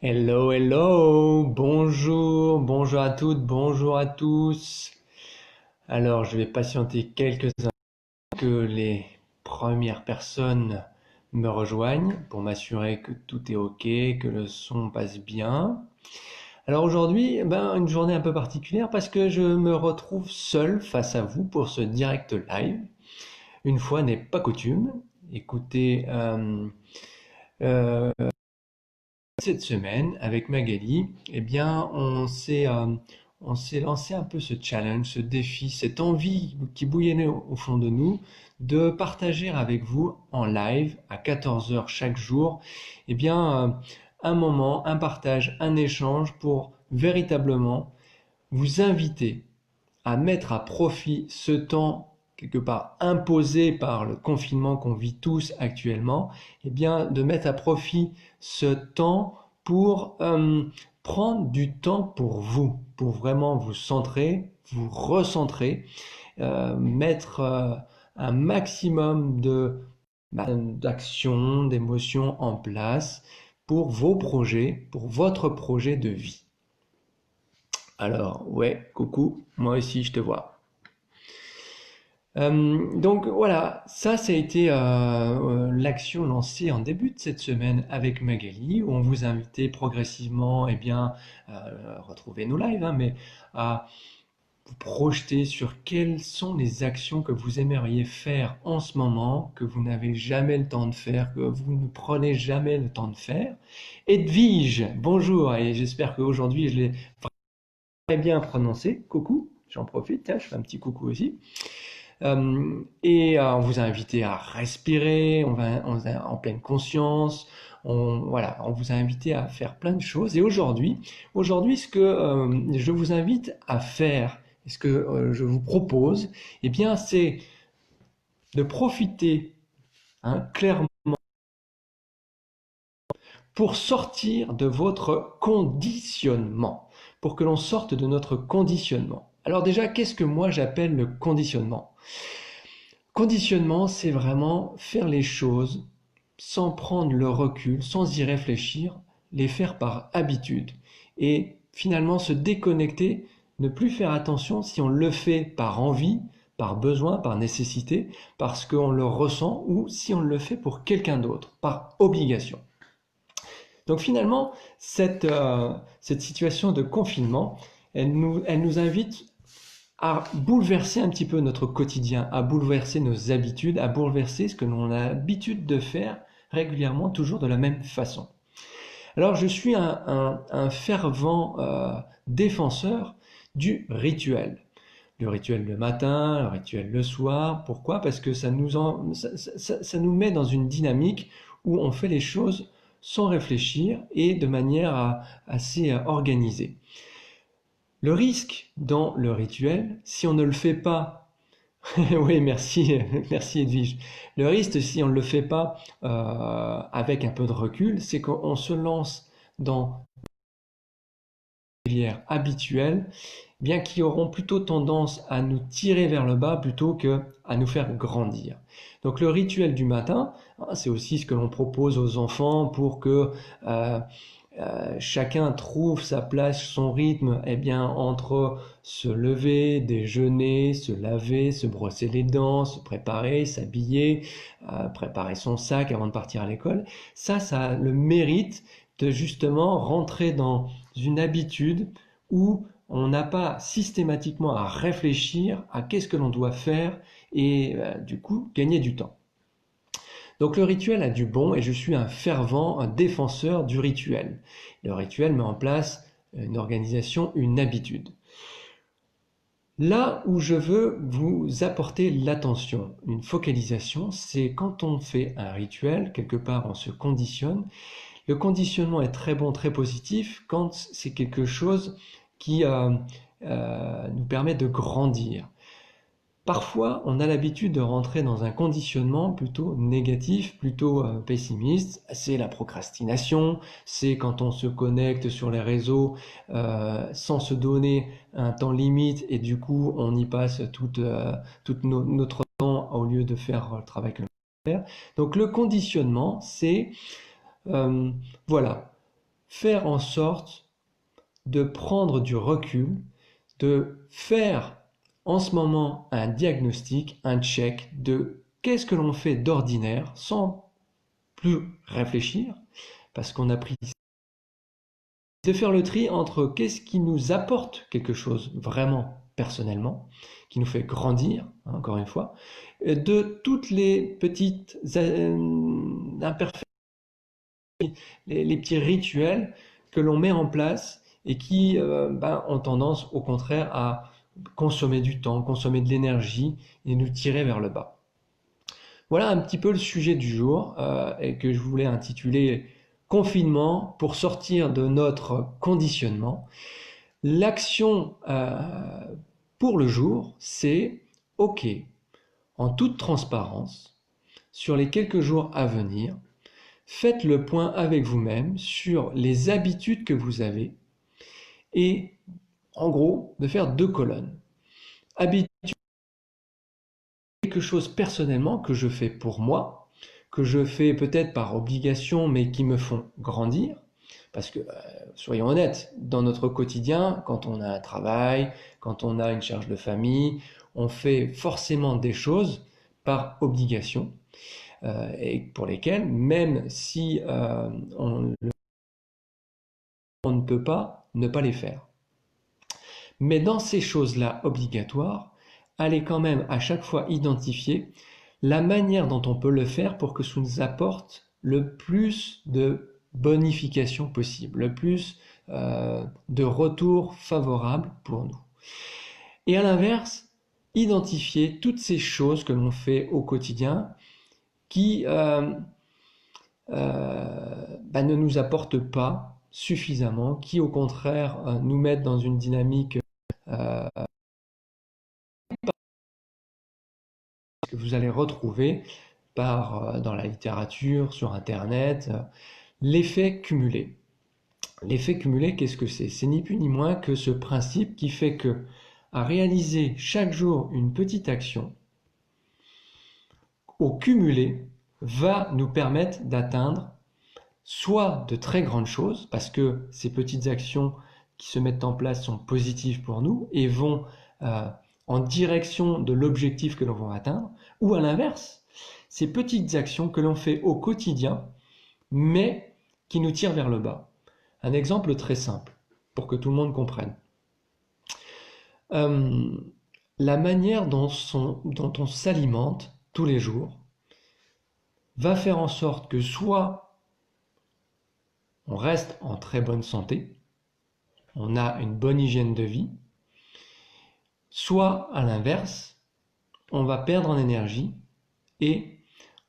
Hello, hello, bonjour, bonjour à toutes, bonjour à tous. Alors, je vais patienter quelques instants que les premières personnes me rejoignent pour m'assurer que tout est OK, que le son passe bien. Alors aujourd'hui, une journée un peu particulière parce que je me retrouve seul face à vous pour ce direct live. Une fois n'est pas coutume. Écoutez, euh, cette semaine, avec Magali, eh bien, on s'est lancé un peu ce challenge, ce défi, cette envie qui bouillonnait au fond de nous de partager avec vous en live à 14 heures chaque jour, eh bien, un moment, un partage, un échange pour véritablement vous inviter à mettre à profit ce temps quelque part imposé par le confinement qu'on vit tous actuellement, eh bien de mettre à profit ce temps pour prendre du temps pour vous, pour vraiment vous centrer, vous recentrer, mettre un maximum d'actions, d'émotions en place pour vos projets, pour votre projet de vie. Alors, ouais, coucou, moi aussi je te vois. Donc voilà, ça a été l'action lancée en début de cette semaine avec Magali, où on vous invitait progressivement, eh bien, retrouver nos lives, hein, mais à vous projeter sur quelles sont les actions que vous aimeriez faire en ce moment, que vous n'avez jamais le temps de faire, que vous ne prenez jamais le temps de faire. Edwige, bonjour, et j'espère qu'aujourd'hui je l'ai très bien prononcé. Coucou, j'en profite, tiens, je fais un petit coucou aussi. On vous a invité à respirer, en pleine conscience. Voilà, on vous a invité à faire plein de choses. Et aujourd'hui, ce que je vous invite à faire, et ce que je vous propose, eh bien, c'est de profiter, hein, clairement, pour sortir de votre conditionnement, pour que l'on sorte de notre conditionnement. Alors déjà, qu'est-ce que moi j'appelle le conditionnement? Conditionnement, c'est vraiment faire les choses sans prendre le recul, sans y réfléchir, les faire par habitude. Et finalement se déconnecter, ne plus faire attention si on le fait par envie, par besoin, par nécessité, parce qu'on le ressent, ou si on le fait pour quelqu'un d'autre, par obligation. Donc finalement, cette situation de confinement, elle nous invite à bouleverser un petit peu notre quotidien, à bouleverser nos habitudes, à bouleverser ce que l'on a l'habitude de faire régulièrement, toujours de la même façon. Alors je suis un fervent défenseur du rituel. Le rituel le matin, le rituel le soir. Pourquoi? Parce que ça nous met dans une dynamique où on fait les choses sans réfléchir et de manière assez organisée. Le risque dans le rituel, si on ne le fait pas, oui, merci, merci Edwige. Le risque, si on ne le fait pas avec un peu de recul, c'est qu'on se lance dans des filières habituelles, bien qui auront plutôt tendance à nous tirer vers le bas plutôt que à nous faire grandir. Donc le rituel du matin, hein, c'est aussi ce que l'on propose aux enfants pour que chacun trouve sa place, son rythme, eh bien, entre se lever, déjeuner, se laver, se brosser les dents, se préparer, s'habiller, préparer son sac avant de partir à l'école. Ça a le mérite de justement rentrer dans une habitude où on n'a pas systématiquement à réfléchir à qu'est-ce que l'on doit faire et du coup gagner du temps. Donc le rituel a du bon et je suis un fervent, un défenseur du rituel. Le rituel met en place une organisation, une habitude. Là où je veux vous apporter l'attention, une focalisation, c'est quand on fait un rituel, quelque part on se conditionne. Le conditionnement est très bon, très positif quand c'est quelque chose qui nous permet de grandir. Parfois, on a l'habitude de rentrer dans un conditionnement plutôt négatif, plutôt pessimiste. C'est la procrastination, c'est quand on se connecte sur les réseaux sans se donner un temps limite et du coup on y passe tout notre temps au lieu de faire le travail que l'on doit faire. Donc le conditionnement, c'est voilà, faire en sorte de prendre du recul, de faire en ce moment un diagnostic, un check de qu'est-ce que l'on fait d'ordinaire sans plus réfléchir, parce qu'on a pris de faire le tri entre qu'est-ce qui nous apporte quelque chose vraiment personnellement, qui nous fait grandir, hein, encore une fois, de toutes les petites imperfections, les petits rituels que l'on met en place et qui ont tendance au contraire à consommer du temps, consommer de l'énergie et nous tirer vers le bas. Voilà un petit peu le sujet du jour et que je voulais intituler confinement pour sortir de notre conditionnement. L'action pour le jour, c'est OK, en toute transparence, sur les quelques jours à venir, faites le point avec vous-même sur les habitudes que vous avez et en gros de faire 2 colonnes. Habitudes, quelque chose personnellement que je fais pour moi, que je fais peut-être par obligation mais qui me font grandir. Parce que, soyons honnêtes, dans notre quotidien, quand on a un travail, quand on a une charge de famille, on fait forcément des choses par obligation et pour lesquelles, même si on ne peut pas ne pas les faire. Mais dans ces choses-là obligatoires, allez quand même à chaque fois identifier la manière dont on peut le faire pour que ça nous apporte le plus de bonification possible, le plus de retours favorables pour nous. Et à l'inverse, identifier toutes ces choses que l'on fait au quotidien qui ne nous apportent pas suffisamment, qui au contraire nous mettent dans une dynamique que vous allez retrouver dans la littérature, sur Internet, l'effet cumulé. L'effet cumulé, qu'est-ce que c'est? C'est ni plus ni moins que ce principe qui fait que, à réaliser chaque jour une petite action, au cumulé, va nous permettre d'atteindre soit de très grandes choses, parce que ces petites actions qui se mettent en place sont positives pour nous et vont en direction de l'objectif que l'on va atteindre, ou à l'inverse, ces petites actions que l'on fait au quotidien, mais qui nous tirent vers le bas. Un exemple très simple, pour que tout le monde comprenne. La manière dont on s'alimente tous les jours va faire en sorte que soit on reste en très bonne santé, on a une bonne hygiène de vie, soit à l'inverse, on va perdre en énergie et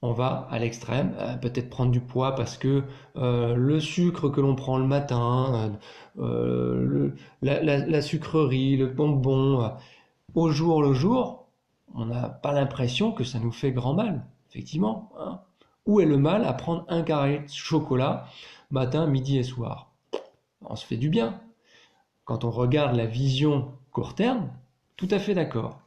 on va à l'extrême, peut-être prendre du poids parce que le sucre que l'on prend le matin, la sucrerie, le bonbon, au jour le jour, on n'a pas l'impression que ça nous fait grand mal, effectivement. Hein. Où est le mal à prendre un carré de chocolat matin, midi et soir? On se fait du bien. Quand on regarde la vision court terme, tout à fait d'accord.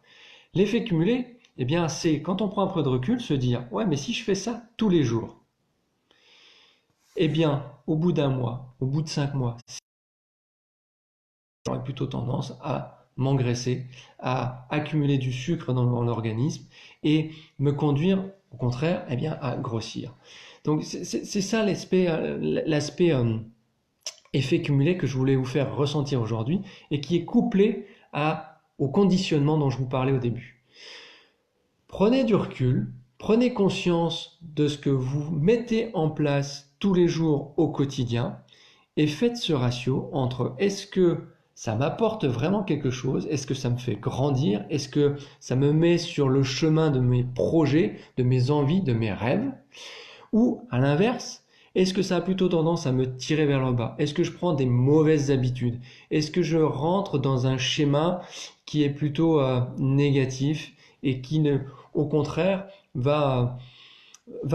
L'effet cumulé, eh bien, c'est quand on prend un peu de recul, se dire « Ouais, mais si je fais ça tous les jours, eh bien, au bout d'un mois, au bout de 5 mois, j'aurais plutôt tendance à m'engraisser, à accumuler du sucre dans mon organisme et me conduire, au contraire, eh bien, à grossir. » Donc, c'est ça l'aspect effet cumulé que je voulais vous faire ressentir aujourd'hui et qui est couplé au conditionnement dont je vous parlais au début. Prenez du recul, prenez conscience de ce que vous mettez en place tous les jours au quotidien et faites ce ratio entre est-ce que ça m'apporte vraiment quelque chose, est-ce que ça me fait grandir, est-ce que ça me met sur le chemin de mes projets, de mes envies, de mes rêves, ou à l'inverse, est-ce que ça a plutôt tendance à me tirer vers le bas? Est-ce que je prends des mauvaises habitudes? Est-ce que je rentre dans un schéma qui est plutôt négatif et qui, au contraire, va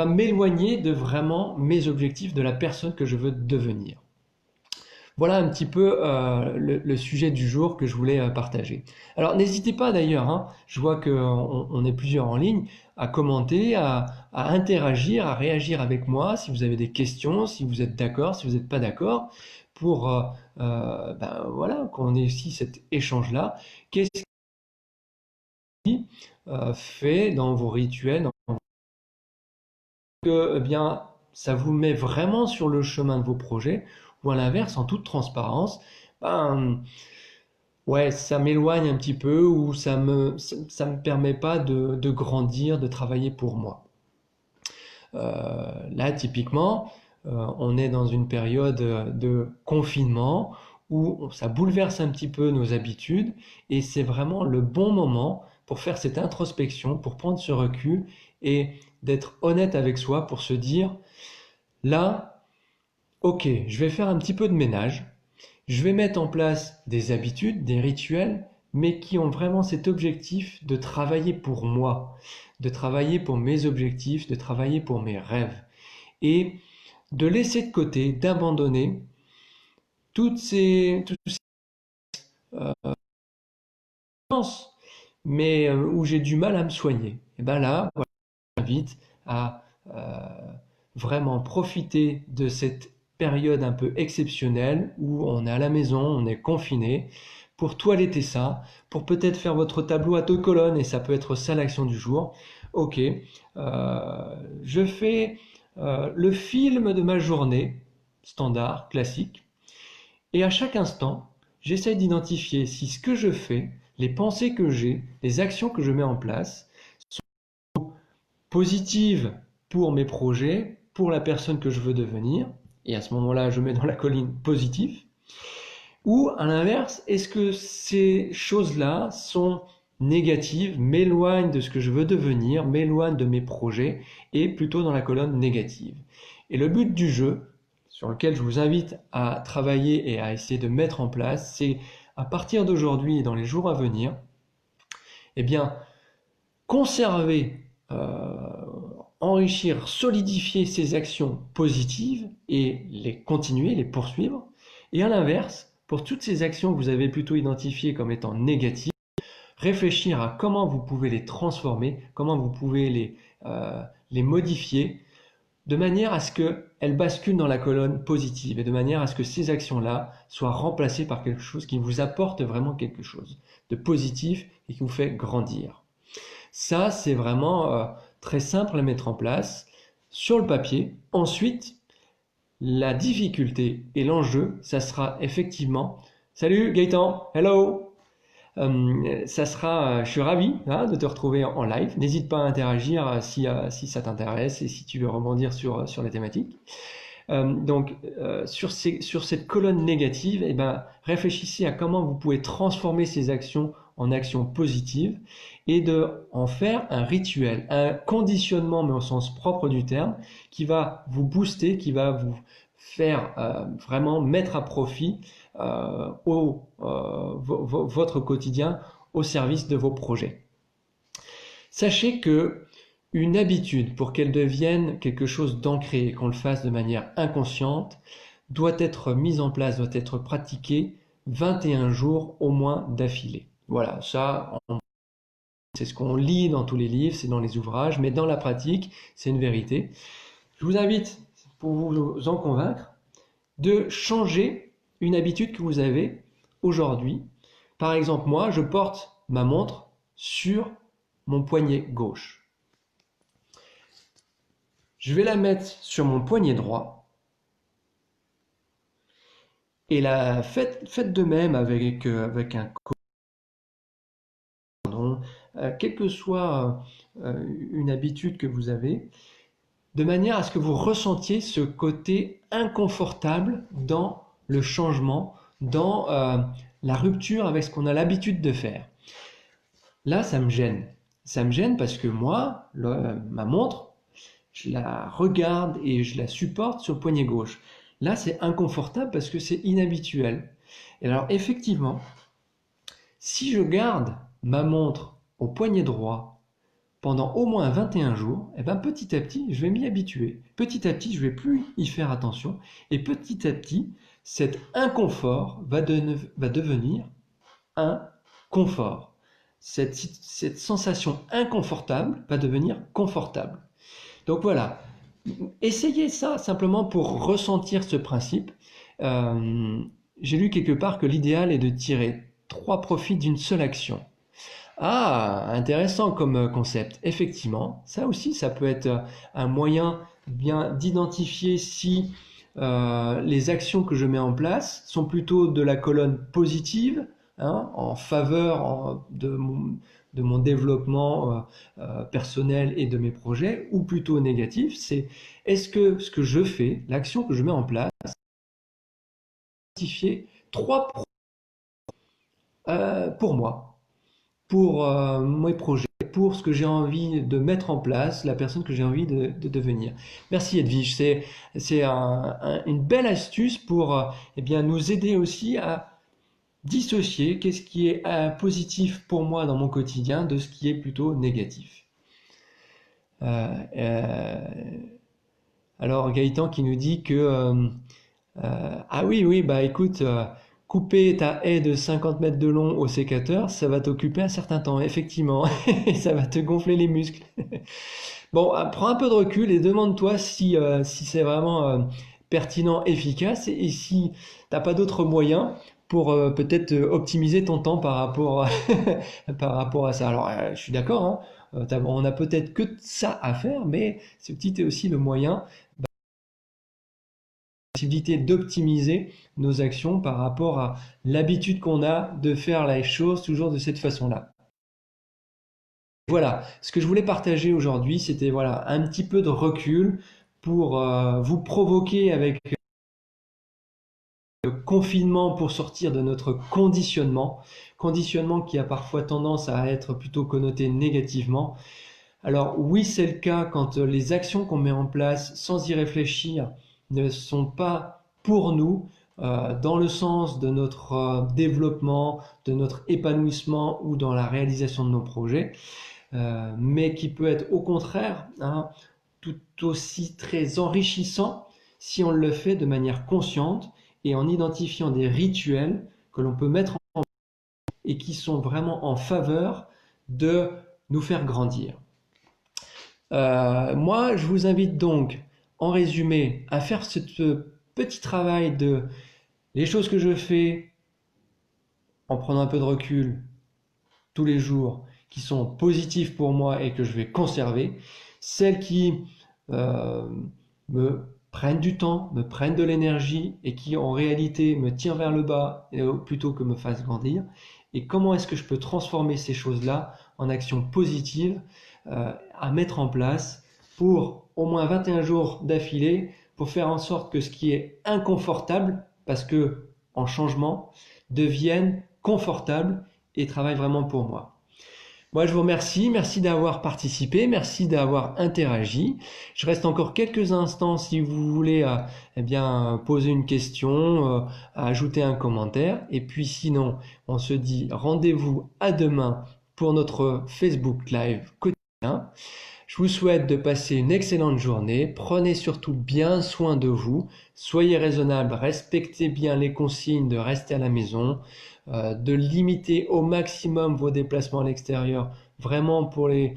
m'éloigner de vraiment mes objectifs, de la personne que je veux devenir? Voilà un petit peu le sujet du jour que je voulais partager. Alors n'hésitez pas d'ailleurs, hein, je vois qu'on est plusieurs en ligne, à commenter, à interagir, à réagir avec moi si vous avez des questions, si vous êtes d'accord, si vous n'êtes pas d'accord, pour ben, voilà, qu'on ait aussi cet échange-là. Qu'est-ce qui fait dans vos rituels que eh bien, ça vous met vraiment sur le chemin de vos projets, ou à l'inverse, en toute transparence, ben, ouais, ça m'éloigne un petit peu ou ça me permet pas de grandir, de travailler pour moi. Là, typiquement, on est dans une période de confinement où ça bouleverse un petit peu nos habitudes et c'est vraiment le bon moment pour faire cette introspection, pour prendre ce recul et d'être honnête avec soi pour se dire, là, ok, je vais faire un petit peu de ménage, je vais mettre en place des habitudes, des rituels, mais qui ont vraiment cet objectif de travailler pour moi, de travailler pour mes objectifs, de travailler pour mes rêves. Et de laisser de côté, d'abandonner toutes ces chances, mais où j'ai du mal à me soigner. Et bien là, voilà, je vous invite à vraiment profiter de cette période un peu exceptionnelle où on est à la maison, on est confiné, pour toiletter ça, pour peut-être faire votre tableau à deux colonnes, et ça peut être ça l'action du jour. Ok, je fais le film de ma journée, standard, classique, et à chaque instant, j'essaie d'identifier si ce que je fais, les pensées que j'ai, les actions que je mets en place, positive pour mes projets, pour la personne que je veux devenir, et à ce moment-là, je mets dans la colline positif, ou à l'inverse, est-ce que ces choses-là sont négatives, m'éloignent de ce que je veux devenir, m'éloignent de mes projets, et plutôt dans la colonne négative. Et le but du jeu, sur lequel je vous invite à travailler et à essayer de mettre en place, c'est à partir d'aujourd'hui et dans les jours à venir, eh bien, conserver, enrichir, solidifier ces actions positives et les continuer, les poursuivre. Et à l'inverse, pour toutes ces actions que vous avez plutôt identifiées comme étant négatives, réfléchir à comment vous pouvez les transformer, comment vous pouvez les modifier, de manière à ce qu'elles basculent dans la colonne positive et de manière à ce que ces actions-là soient remplacées par quelque chose qui vous apporte vraiment quelque chose de positif et qui vous fait grandir. Ça, c'est vraiment très simple à mettre en place sur le papier. Ensuite, la difficulté et l'enjeu, ça sera effectivement... Salut Gaëtan, hello. Ça sera, je suis ravi hein, de te retrouver en live. N'hésite pas à interagir si ça t'intéresse et si tu veux rebondir sur les thématiques. Sur cette colonne négative, eh ben, réfléchissez à comment vous pouvez transformer ces actions en actions positives et de en faire un rituel, un conditionnement, mais au sens propre du terme, qui va vous booster, qui va vous faire vraiment mettre à profit votre quotidien au service de vos projets. Sachez que une habitude, pour qu'elle devienne quelque chose d'ancré et qu'on le fasse de manière inconsciente, doit être mise en place, doit être pratiquée 21 jours au moins d'affilée. Voilà, ça, c'est ce qu'on lit dans tous les livres, c'est dans les ouvrages, mais dans la pratique, c'est une vérité. Je vous invite, pour vous en convaincre, de changer une habitude que vous avez aujourd'hui. Par exemple, moi, je porte ma montre sur mon poignet gauche. Je vais la mettre sur mon poignet droit. Et faites de même avec un cordon, quelle que soit une habitude que vous avez, de manière à ce que vous ressentiez ce côté inconfortable dans le changement, dans la rupture avec ce qu'on a l'habitude de faire. Là, ça me gêne. Ça me gêne parce que moi, ma montre, je la regarde et je la supporte sur le poignet gauche. Là, c'est inconfortable parce que c'est inhabituel. Et alors, effectivement, si je garde ma montre au poignet droit pendant au moins 21 jours, et ben petit à petit, je vais m'y habituer. Petit à petit, je vais plus y faire attention. Et petit à petit, cet inconfort va devenir un confort. Cette sensation inconfortable va devenir confortable. Donc voilà, essayez ça simplement pour ressentir ce principe. Euh, j'ai lu quelque part que l'idéal est de tirer 3 profits d'une seule action. Ah, intéressant comme concept. Effectivement, ça aussi, ça peut être un moyen bien d'identifier si les actions que je mets en place sont plutôt de la colonne positive, hein, en faveur de mon développement personnel et de mes projets, ou plutôt négatif. C'est est-ce que ce que je fais, l'action que je mets en place, identifier 3 pour moi, pour mes projets, pour ce que j'ai envie de mettre en place, la personne que j'ai envie de devenir. Merci Edwige, c'est une belle astuce pour eh bien, nous aider aussi à dissocier qu'est-ce qui est positif pour moi dans mon quotidien de ce qui est plutôt négatif. Euh, euh, alors Gaëtan qui nous dit que ah oui, oui, bah écoute, couper ta haie de 50 mètres de long au sécateur, ça va t'occuper un certain temps, effectivement, et ça va te gonfler les muscles. Bon, prends un peu de recul et demande-toi si c'est vraiment pertinent, efficace, et si t'as pas d'autres moyens pour peut-être optimiser ton temps par rapport, par rapport à ça. Alors, je suis d'accord, hein, on a peut-être que ça à faire, mais ce petit est aussi le moyen possibilité d'optimiser nos actions par rapport à l'habitude qu'on a de faire les choses toujours de cette façon-là. Voilà, ce que je voulais partager aujourd'hui, c'était voilà un petit peu de recul pour vous provoquer avec le confinement pour sortir de notre conditionnement qui a parfois tendance à être plutôt connoté négativement. Alors oui, c'est le cas quand les actions qu'on met en place sans y réfléchir ne sont pas pour nous, dans le sens de notre développement, de notre épanouissement ou dans la réalisation de nos projets, mais qui peut être au contraire, hein, tout aussi très enrichissant si on le fait de manière consciente et en identifiant des rituels que l'on peut mettre en place et qui sont vraiment en faveur de nous faire grandir. Moi, je vous invite donc, en résumé, à faire ce petit travail de les choses que je fais en prenant un peu de recul tous les jours, qui sont positives pour moi et que je vais conserver, celles qui euh, me prennent du temps, me prennent de l'énergie et qui en réalité me tirent vers le bas plutôt que me fassent grandir. Et comment est-ce que je peux transformer ces choses-là en actions positives à mettre en place pour au moins 21 jours d'affilée pour faire en sorte que ce qui est inconfortable, parce que en changement, devienne confortable et travaille vraiment pour moi. Moi, je vous remercie. Merci d'avoir participé. Merci d'avoir interagi. Je reste encore quelques instants si vous voulez eh bien, poser une question, ajouter un commentaire. Et puis sinon, on se dit rendez-vous à demain pour notre Facebook Live quotidien. Je vous souhaite de passer une excellente journée. Prenez surtout bien soin de vous. Soyez raisonnable. Respectez bien les consignes de rester à la maison, de limiter au maximum vos déplacements à l'extérieur, vraiment pour les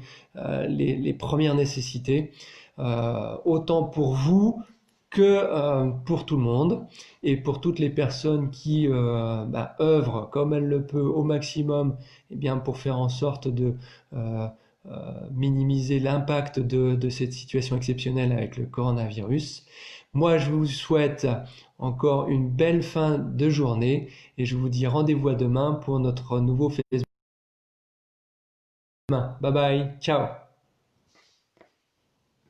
premières nécessités, autant pour vous que pour tout le monde et pour toutes les personnes qui œuvrent comme elles le peuvent au maximum eh bien, pour faire en sorte de minimiser l'impact de cette situation exceptionnelle avec le coronavirus. Moi, je vous souhaite encore une belle fin de journée et je vous dis rendez-vous à demain pour notre nouveau Facebook. Bye bye, ciao.